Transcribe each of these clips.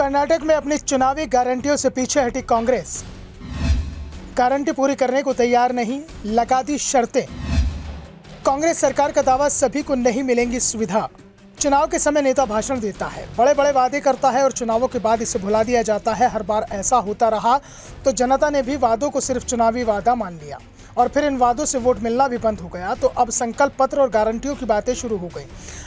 कर्नाटक में अपनी चुनावी गारंटियों से पीछे हटी कांग्रेस। गारंटी पूरी करने को तैयार नहीं, लगा दी शर्तें। कांग्रेस सरकार का दावा, सभी को नहीं मिलेंगी सुविधा। चुनाव के समय नेता भाषण देता है, बड़े बड़े वादे करता है और चुनावों के बाद इसे भुला दिया जाता है। हर बार ऐसा होता रहा तो जनता ने भी वादों को सिर्फ चुनावी वादा मान लिया और फिर इन वादों से वोट मिलना भी बंद हो गया। तो अब संकल्प पत्र और गारंटियों की बातें शुरू हो गई।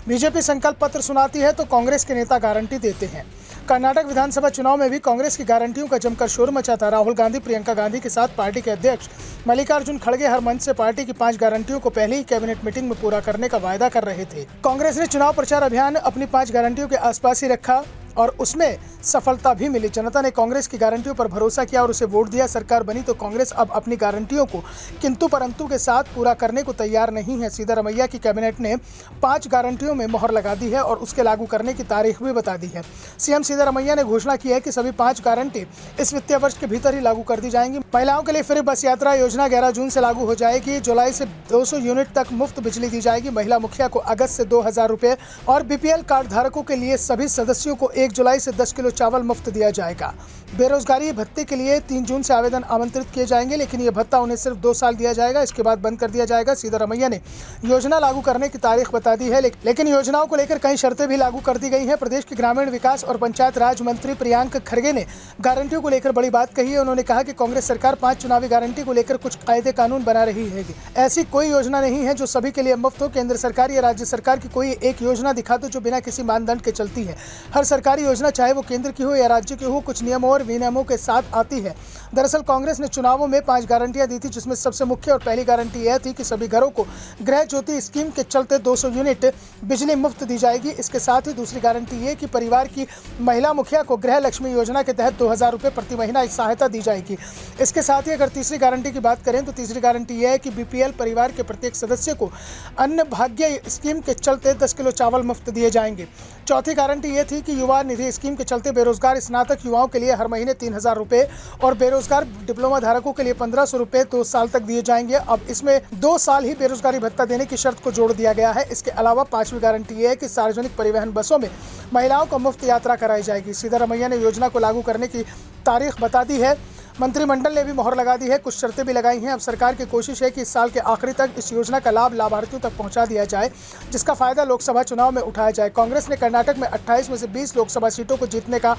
बीजेपी संकल्प पत्र सुनाती है तो कांग्रेस के नेता गारंटी देते हैं। कर्नाटक विधानसभा चुनाव में भी कांग्रेस की गारंटियों का जमकर शोर मचा था। राहुल गांधी प्रियंका गांधी के साथ पार्टी के अध्यक्ष मल्लिकार्जुन खड़गे हर मंच से पार्टी की 5 गारंटियों को पहले ही कैबिनेट मीटिंग में पूरा करने का वायदा कर रहे थे। कांग्रेस ने चुनाव प्रचार अभियान अपनी 5 गारंटियों के आसपास ही रखा और उसमें सफलता भी मिली। जनता ने कांग्रेस की गारंटियों पर भरोसा किया और उसे वोट दिया। सरकार बनी तो कांग्रेस अब अपनी गारंटियों को किंतु परंतु के साथ पूरा करने को तैयार नहीं है। सिद्धारमैया की कैबिनेट ने 5 गारंटियों में मोहर लगा दी है और उसके लागू करने की तारीख भी बता दी है। सीएम सिद्धारमैया ने घोषणा की है कि सभी 5 गारंटी इस वित्तीय वर्ष के भीतर ही लागू कर दी जाएंगी। महिलाओं के लिए फ्री बस यात्रा योजना 11 जून से लागू हो जाएगी। जुलाई से 200 यूनिट तक मुफ्त बिजली दी जाएगी। महिला मुखिया को अगस्त से 2000 रुपये और बीपीएल कार्ड धारकों के लिए सभी सदस्यों को 1 जुलाई से 10 किलो चावल मुफ्त दिया जाएगा। बेरोजगारी भत्ते के लिए 3 जून से आवेदन आमंत्रित किए जाएंगे, लेकिन यह भत्ता उन्हें सिर्फ 2 साल दिया जाएगा, इसके बाद बंद कर दिया जाएगा। सिद्धारमैया ने योजना लागू करने की तारीख बता दी है, लेकिन योजनाओं को लेकर कई शर्तें भी लागू कर दी गई हैं। प्रदेश के ग्रामीण विकास और पंचायत राज मंत्री प्रियंका खड़गे ने गारंटियों को लेकर बड़ी बात कही है। उन्होंने कहा कि कांग्रेस सरकार 5 चुनावी गारंटी को लेकर कुछ कायदे कानून बना रही है। ऐसी कोई योजना नहीं है जो सभी के लिए मुफ्त हो। केंद्र सरकार या राज्य सरकार की कोई एक योजना दिखा दो जो बिना किसी मानदंड के चलती है। हर सरकारी योजना चाहे वो केंद्र की हो या राज्य की हो, कुछ नियमों और विनियमों के साथ आती है। दरअसल कांग्रेस ने चुनावों में 5 गारंटियां दी थी, जिसमें सबसे मुख्य और पहली गारंटी यह थी कि सभी घरों को गृह ज्योति स्कीम के चलते 200 यूनिट बिजली मुफ्त दी जाएगी। इसके साथ ही दूसरी गारंटी ये कि परिवार की महिला मुखिया को गृह लक्ष्मी योजना के तहत 2000 रुपये प्रति महीना सहायता दी जाएगी। इसके साथ ही अगर तीसरी गारंटी की बात करें तो तीसरी गारंटी यह है कि बीपीएल परिवार के प्रत्येक सदस्य को अन्न भाग्य स्कीम के चलते 10 किलो चावल मुफ्त दिए जाएंगे। चौथी गारंटी ये थी कि युवा निधि स्कीम के चलते बेरोजगार स्नातक युवाओं के लिए हर महीने 3000 रुपये और बेरोजगार डिप्लोमा धारकों के लिए 1500 रुपये 2 साल तक दिए जाएंगे। अब इसमें 2 साल ही बेरोजगारी भत्ता देने की शर्त को जोड़ दिया गया है। इसके अलावा 5वीं गारंटी ये है कि सार्वजनिक परिवहन बसों में महिलाओं को मुफ्त यात्रा कराई जाएगी। सिद्धारमैया ने योजना को लागू करने की तारीख बता दी है। मंत्रिमंडल ने भी मोहर लगा दी है, कुछ शर्तें भी लगाई हैं। अब सरकार की कोशिश है कि इस साल के आखिरी तक इस योजना का लाभ लाभार्थियों तक पहुंचा दिया जाए, जिसका फायदा लोकसभा चुनाव में उठाया जाए। कांग्रेस ने कर्नाटक में 28 में से 20 लोकसभा सीटों को जीतने का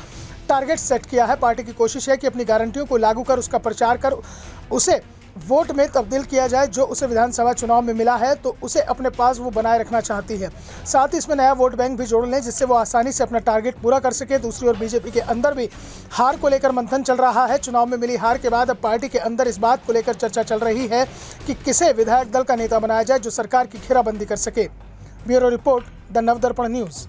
टारगेट सेट किया है। पार्टी की कोशिश है कि अपनी गारंटियों को लागू कर उसका प्रचार कर उसे वोट में तब्दील किया जाए। जो उसे विधानसभा चुनाव में मिला है तो उसे अपने पास वो बनाए रखना चाहती है। साथ ही इसमें नया वोट बैंक भी जोड़ लें, जिससे वो आसानी से अपना टारगेट पूरा कर सके। दूसरी ओर बीजेपी के अंदर भी हार को लेकर मंथन चल रहा है। चुनाव में मिली हार के बाद अब पार्टी के अंदर इस बात को लेकर चर्चा चल रही है कि किसे विधायक दल का नेता बनाया जाए जो सरकार की घेराबंदी कर सके। Bureau report, the Navdarpan news.